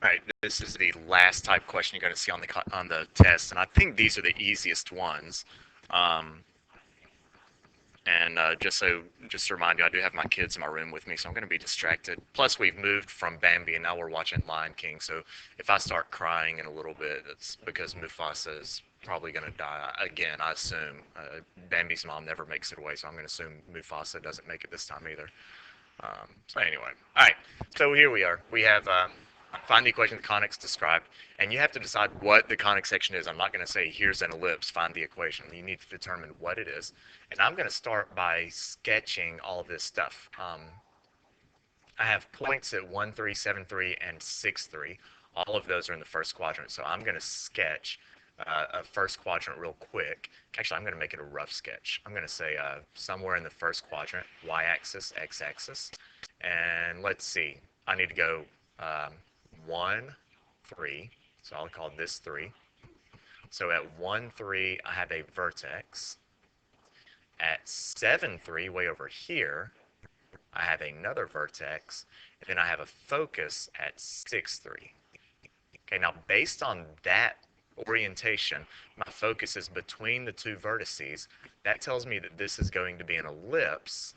All right, this is the last type question you're going to see on the test, and I think these are the easiest ones. Um, and just to remind you, I do have my kids in my room with me, so I'm going to be distracted. Plus, we've moved from Bambi, and now we're watching Lion King. So if I start crying in a little bit, it's because Mufasa is probably going to die again. I assume Bambi's mom never makes it away, so I'm going to assume Mufasa doesn't make it this time either. So anyway, all right. So here we are. We have find the equation of the conics described, and you have to decide what the conic section is. I'm not going to say here's an ellipse, find the equation. You need to determine what it is. And I'm going to start by sketching all this stuff. I have points at 1, 3, 7, 3, and 6, 3. All of those are in the first quadrant. So I'm going to sketch a first quadrant real quick. Actually, I'm going to make it a rough sketch. I'm going to say somewhere in the first quadrant, y-axis, x-axis. And let's see. I need to go 1, 3. So I'll call this 3. So at 1, 3, I have a vertex. At 7, 3, way over here, I have another vertex. And then I have a focus at 6, 3. Okay, now based on that orientation, my focus is between the two vertices. That tells me that this is going to be an ellipse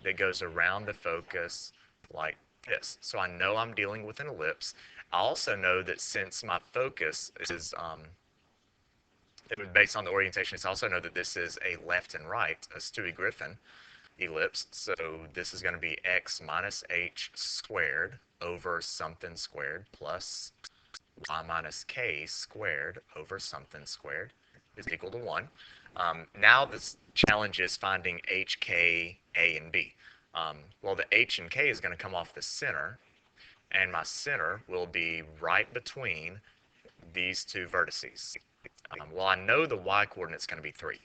that goes around the focus like this. So I know I'm dealing with an ellipse. I also know that since my focus is based on the orientation, I also know that this is a left and right, a Stewie Griffin ellipse. So this is going to be x minus h squared over something squared plus y minus k squared over something squared is equal to 1. Now this challenge is finding h, k, a, and b. Well, the h and k is going to come off the center, and my center will be right between these two vertices. Well, I know the y-coordinate is going to be 3.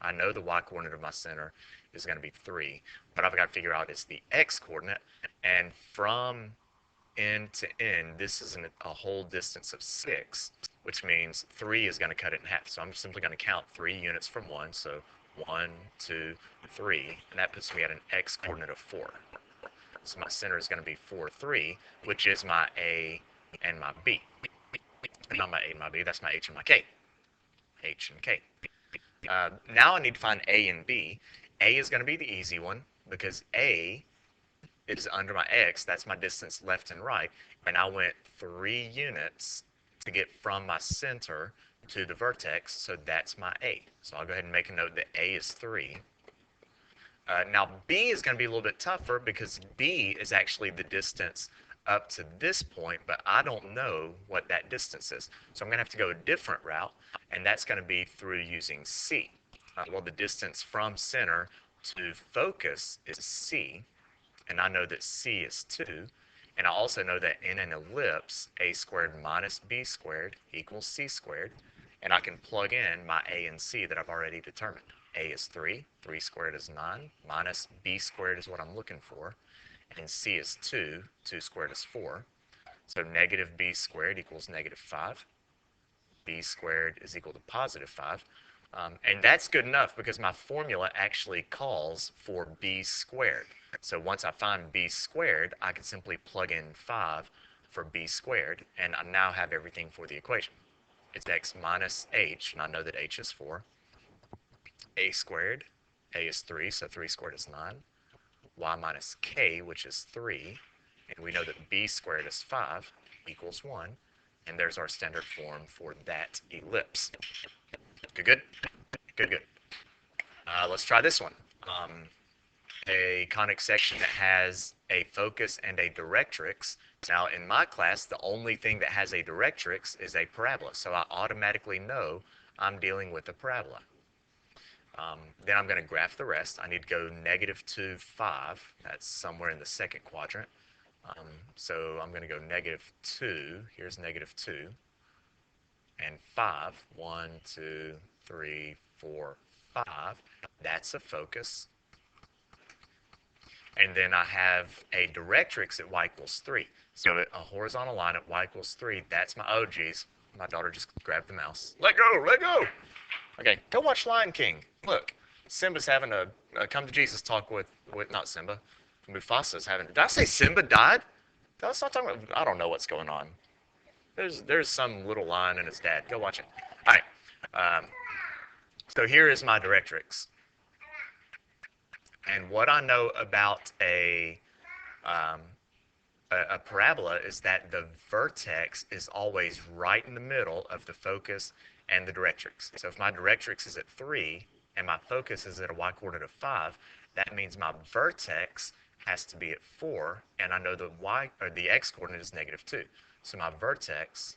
I know the y-coordinate of my center is going to be 3, but I've got to figure out is the x-coordinate, and from end to end, this is a whole distance of 6, which means 3 is going to cut it in half. So I'm simply going to count 3 units from 1, so 1, 2, 3, and that puts me at an x-coordinate of 4. So my center is going to be 4, 3, which is my A and my B. Not my A and my B, that's my H and my K. H and K. Now I need to find A and B. A is going to be the easy one because A is under my X, that's my distance left and right, and I went 3 units to get from my center to the vertex, so that's my A. So I'll go ahead and make a note that A is 3. Now B is going to be a little bit tougher because B is actually the distance up to this point, but I don't know what that distance is. So I'm going to have to go a different route, and that's going to be through using C. Well, the distance from center to focus is C, and I know that C is 2, and I also know that in an ellipse, a squared minus b squared equals c squared, and I can plug in my a and c that I've already determined. A is 3, 3 squared is 9, minus b squared is what I'm looking for, and c is 2, 2 squared is 4. So negative b squared equals negative 5. B squared is equal to positive 5. And that's good enough because my formula actually calls for b squared. So once I find b squared, I can simply plug in 5 for b squared, and I now have everything for the equation. It's x minus h, and I know that h is 4. A squared, a is 3, so 3 squared is 9. Y minus k, which is 3, and we know that b squared is 5, equals 1, and there's our standard form for that ellipse. Good, good? Good, good. Let's try this one. A conic section that has a focus and a directrix. Now, in my class, the only thing that has a directrix is a parabola, so I automatically know I'm dealing with a parabola. Then I'm going to graph the rest. I need to go negative 2, 5. That's somewhere in the second quadrant. So I'm going to go negative 2. Here's negative 2. And 5. 1, 2, 3, 4, 5. That's a focus. And then I have a directrix at y equals 3. So a horizontal line at y equals 3, that's my, oh geez, my daughter just grabbed the mouse. Let go, let go! Okay, go watch Lion King. Look, Simba's having a come to Jesus talk with not Simba, Mufasa's having, did I say Simba died? Let's not talk about, I don't know what's going on. There's some little line and it's dad. Go watch it. All right. So here is my directrix. And what I know about um, a parabola is that the vertex is always right in the middle of the focus and the directrix. So if my directrix is at 3 and my focus is at a y-coordinate of 5, that means my vertex has to be at 4, and I know the x-coordinate is -2. So my vertex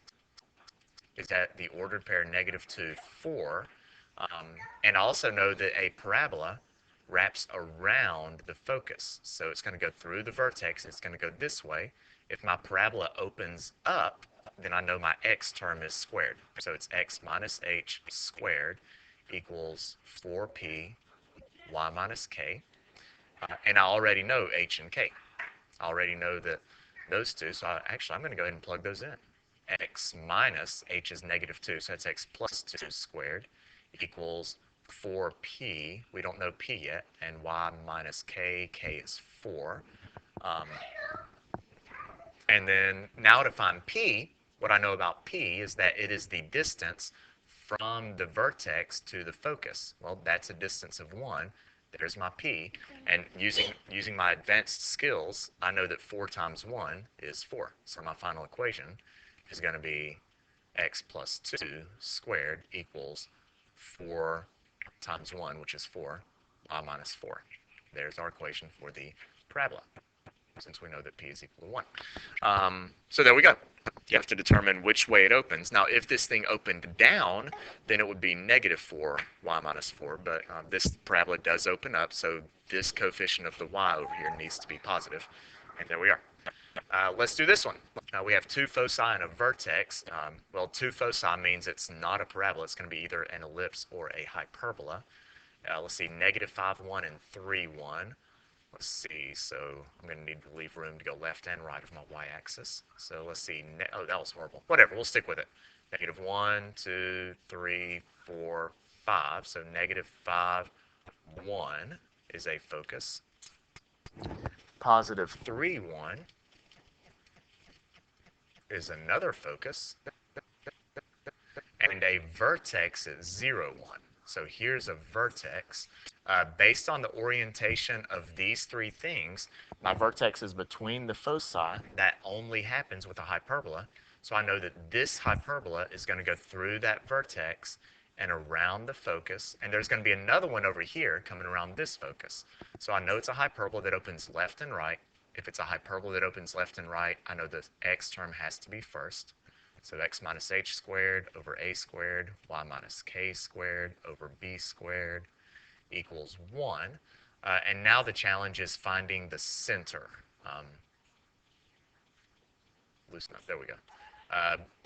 is at the ordered pair -2, 4. And I also know that a parabola wraps around the focus. So it's going to go through the vertex. It's going to go this way. If my parabola opens up, then I know my x term is squared. So it's x minus h squared equals 4p y minus k. And I already know h and k. I already know that those two. So I'm going to go ahead and plug those in. X minus h is -2, so that's x plus 2 squared equals 4p, we don't know p yet, and y minus k, k is 4. And then now to find p, what I know about p is that it is the distance from the vertex to the focus. Well, that's a distance of 1. There's my p. And using my advanced skills, I know that 4 times 1 is 4. So my final equation is going to be x plus 2 squared equals 4 times 1, which is 4, y minus 4. There's our equation for the parabola, since we know that p is equal to 1. So there we go. You have to determine which way it opens. Now, if this thing opened down, then it would be -4 y minus 4, but this parabola does open up, so this coefficient of the y over here needs to be positive, and there we are. Let's do this one. We have 2 foci and a vertex. Well, 2 foci means it's not a parabola. It's going to be either an ellipse or a hyperbola. Let's see, -5, 1, and 3, 1. Let's see, so I'm going to need to leave room to go left and right of my y-axis. So let's see, oh, that was horrible. Whatever, we'll stick with it. -1, 2, 3, 4, 5. So -5, 1 is a focus. +3, 1 is another focus, and a vertex is 0, 1. So here's a vertex. Based on the orientation of these 3 things, my vertex is between the foci. That only happens with a hyperbola. So I know that this hyperbola is going to go through that vertex and around the focus, and there's going to be another one over here coming around this focus. So I know it's a hyperbola that opens left and right. If it's a hyperbola that opens left and right, I know the x term has to be first. So x minus h squared over a squared, y minus k squared over b squared equals 1. And now the challenge is finding the center. Loosen up, there we go.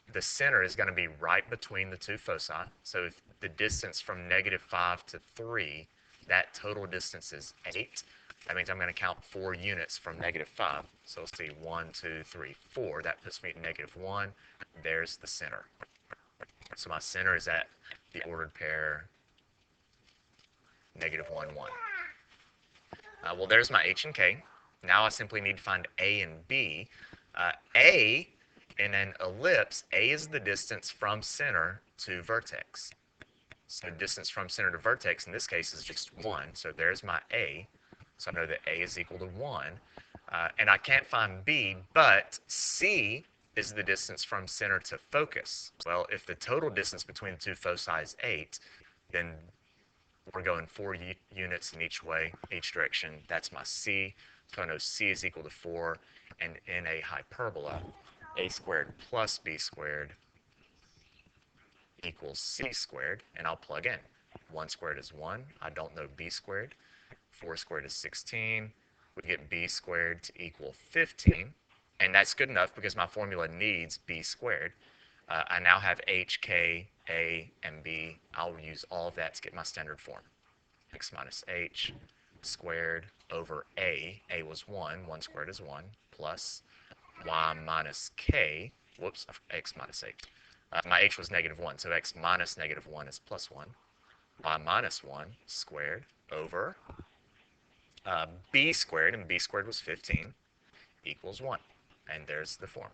The center is going to be right between the 2 foci. So if the distance from -5 to 3, that total distance is 8. That means I'm going to count 4 units from -5. So let's see, 1, 2, 3, 4. That puts me at -1. There's the center. So my center is at the ordered pair -1, 1. Well, there's my h and k. Now I simply need to find a and b. A, in an ellipse, a is the distance from center to vertex. So distance from center to vertex in this case is just 1. So there's my a. So I know that a is equal to 1. And I can't find b, but c is the distance from center to focus. Well, if the total distance between the 2 foci is 8, then we're going 4 units in each way, each direction. That's my c. So I know c is equal to 4. And in a hyperbola, a squared plus b squared equals c squared. And I'll plug in. 1 squared is 1. I don't know b squared. 4 squared is 16. We get b squared to equal 15. And that's good enough because my formula needs b squared. I now have h, k, a, and b. I'll use all of that to get my standard form. X minus h squared over a. A was 1. 1 squared is 1. Plus y minus k. Whoops, x minus h. My h was -1, so x minus -1 is +1. Y minus 1 squared over b squared, and b squared was 15, equals 1. And there's the form.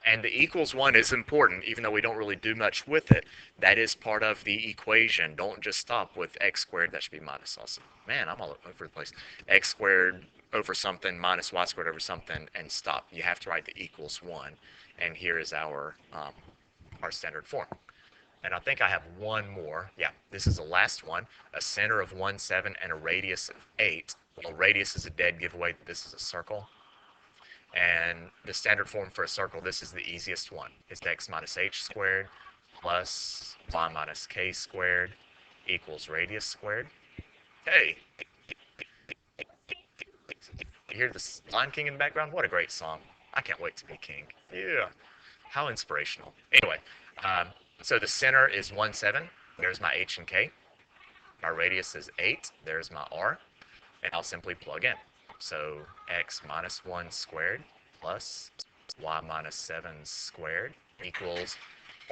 And the equals 1 is important, even though we don't really do much with it. That is part of the equation. Don't just stop with x squared. That should be minus also. Man, I'm all over the place. X squared over something minus y squared over something and stop. You have to write the equals 1. And here is our standard form. And I think I have one more. Yeah, this is the last one. A center of 1, 7, and a radius of 8. Well, radius is a dead giveaway. This is a circle. And the standard form for a circle, this is the easiest one. It's x minus h squared plus y minus k squared equals radius squared. Hey, you hear the Lion King in the background? What a great song. I can't wait to be king. Yeah, how inspirational. Anyway, um, so the center is 1, 7. There's my h and k. My radius is 8. There's my r. And I'll simply plug in. So x minus 1 squared plus y minus 7 squared equals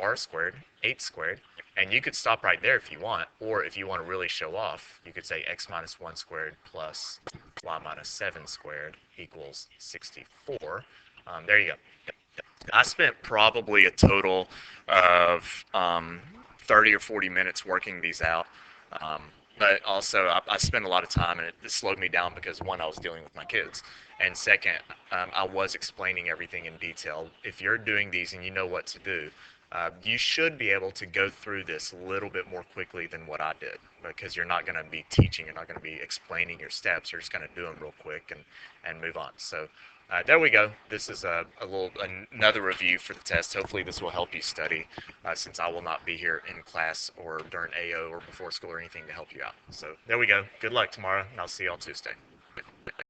r squared, 8 squared. And you could stop right there if you want, or if you want to really show off, you could say x minus 1 squared plus y minus 7 squared equals 64. There you go. I spent probably a total of 30 or 40 minutes working these out. Um, but also, I spent a lot of time, and it slowed me down because, one, I was dealing with my kids. And second, I was explaining everything in detail. If you're doing these and you know what to do, you should be able to go through this a little bit more quickly than what I did, because you're not going to be teaching, you're not going to be explaining your steps, you're just going to do them real quick and move on. So there we go. This is another review for the test. Hopefully this will help you study, since I will not be here in class or during AO or before school or anything to help you out. So there we go. Good luck tomorrow, and I'll see you all Tuesday.